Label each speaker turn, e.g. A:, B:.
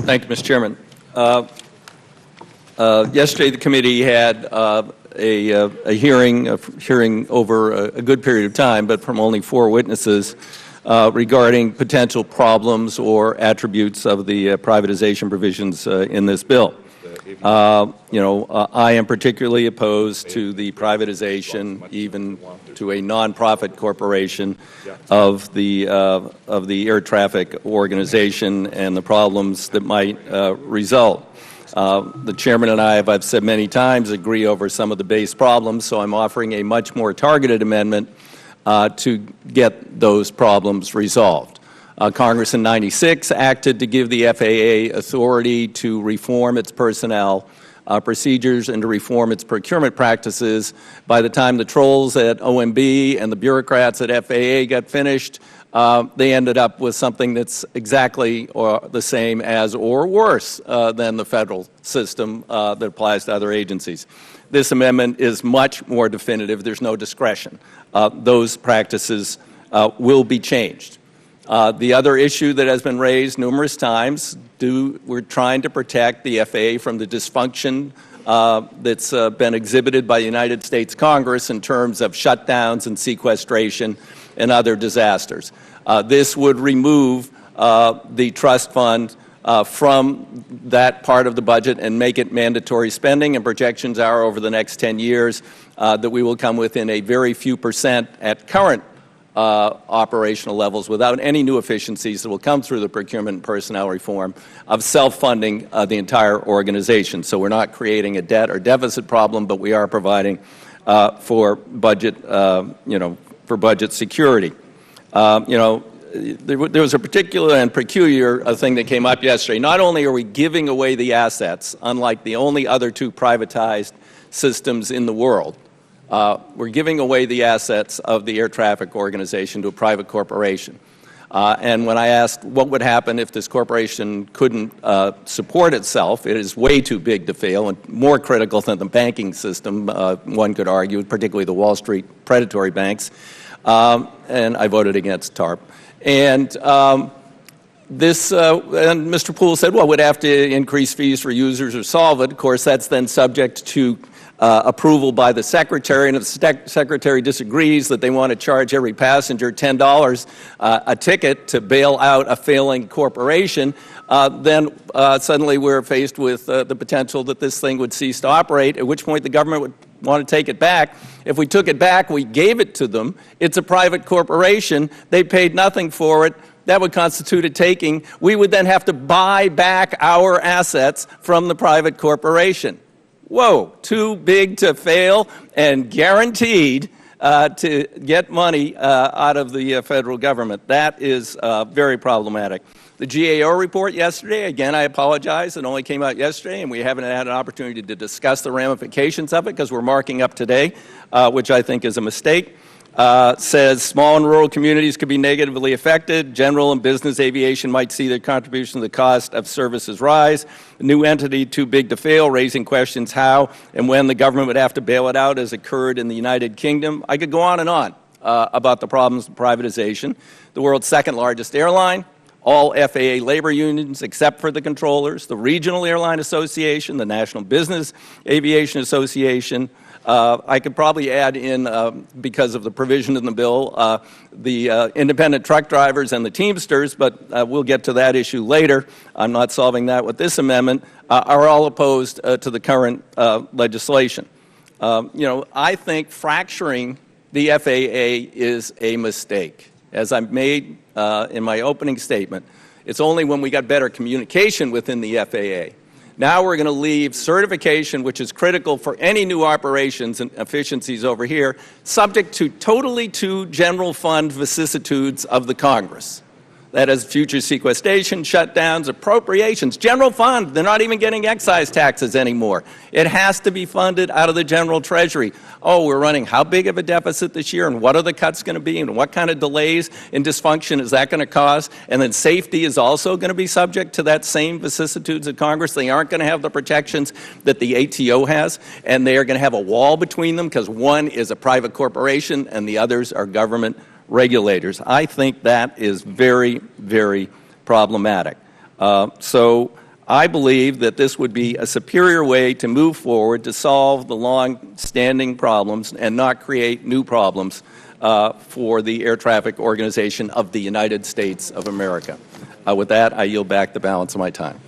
A: Thank you, Mr. Chairman. Yesterday, the committee had a hearing over a good period of time, but from only 4 witnesses, regarding potential problems or attributes of the privatization provisions in this bill. I am particularly opposed to the privatization, even to a nonprofit corporation, of the air traffic organization and the problems that might result. The chairman and I, I've said many times, agree over some of the base problems, so I'm offering a much more targeted amendment to get those problems resolved. Congress in '96 acted to give the FAA authority to reform its personnel procedures and to reform its procurement practices. By the time the trolls at OMB and the bureaucrats at FAA got finished, they ended up with something that's exactly the same as or worse than the federal system that applies to other agencies. This amendment is much more definitive. There's no discretion. Those practices will be changed. The other issue that has been raised numerous times, we're trying to protect the FAA from the dysfunction that's been exhibited by the United States Congress in terms of shutdowns and sequestration and other disasters. This would remove the trust fund from that part of the budget and make it mandatory spending, and projections are over the next 10 years that we will come within a very few percent at current operational levels, without any new efficiencies that will come through the procurement and personnel reform, of self-funding the entire organization. So we're not creating a debt or deficit problem, but we are providing for budget, for budget security. There was a particular and peculiar thing that came up yesterday. Not only are we giving away the assets, unlike the only other 2 privatized systems in the world, we're giving away the assets of the air traffic organization to a private corporation. And when I asked what would happen if this corporation couldn't support itself, it is way too big to fail and more critical than the banking system, one could argue, particularly the Wall Street predatory banks. And I voted against TARP. And and Mr. Poole said, well, we'd have to increase fees for users or solve it. Of course, that's then subject to approval by the Secretary, and if the Secretary disagrees that they want to charge every passenger $10 a ticket to bail out a failing corporation, then suddenly we're faced with the potential that this thing would cease to operate, at which point the government would want to take it back. If we took it back, we gave it to them. It's a private corporation. They paid nothing for it. That would constitute a taking. We would then have to buy back our assets from the private corporation. Whoa, too big to fail and guaranteed to get money out of the federal government. That is very problematic. The GAO report yesterday, again, I apologize, it only came out yesterday, and we haven't had an opportunity to discuss the ramifications of it because we're marking up today, which I think is a mistake. Says small and rural communities could be negatively affected. General and business aviation might see their contribution to the cost of services rise. A new entity too big to fail, raising questions how and when the government would have to bail it out, as occurred in the United Kingdom. I could go on and on about the problems of privatization. The world's 2nd largest airline, all FAA labor unions except for the controllers, the Regional Airline Association, the National Business Aviation Association. I could probably add in, because of the provision in the bill, the independent truck drivers and the Teamsters, but we'll get to that issue later. I'm not solving that with this amendment, are all opposed to the current legislation. I think fracturing the FAA is a mistake. As I made in my opening statement, it's only when we got better communication within the FAA. Now we're going to leave certification, which is critical for any new operations and efficiencies over here, subject to totally to general fund vicissitudes of the Congress. That is future sequestration, shutdowns, appropriations, general fund. They're not even getting excise taxes anymore. It has to be funded out of the general treasury. Oh, we're running how big of a deficit this year, and what are the cuts going to be, and what kind of delays and dysfunction is that going to cause? And then safety is also going to be subject to that same vicissitudes of Congress. They aren't going to have the protections that the ATO has, and they are going to have a wall between them because one is a private corporation and the others are government regulators. I think that is very, very problematic. So I believe that this would be a superior way to move forward to solve the long-standing problems and not create new problems for the Air Traffic Organization of the United States of America. With that, I yield back the balance of my time.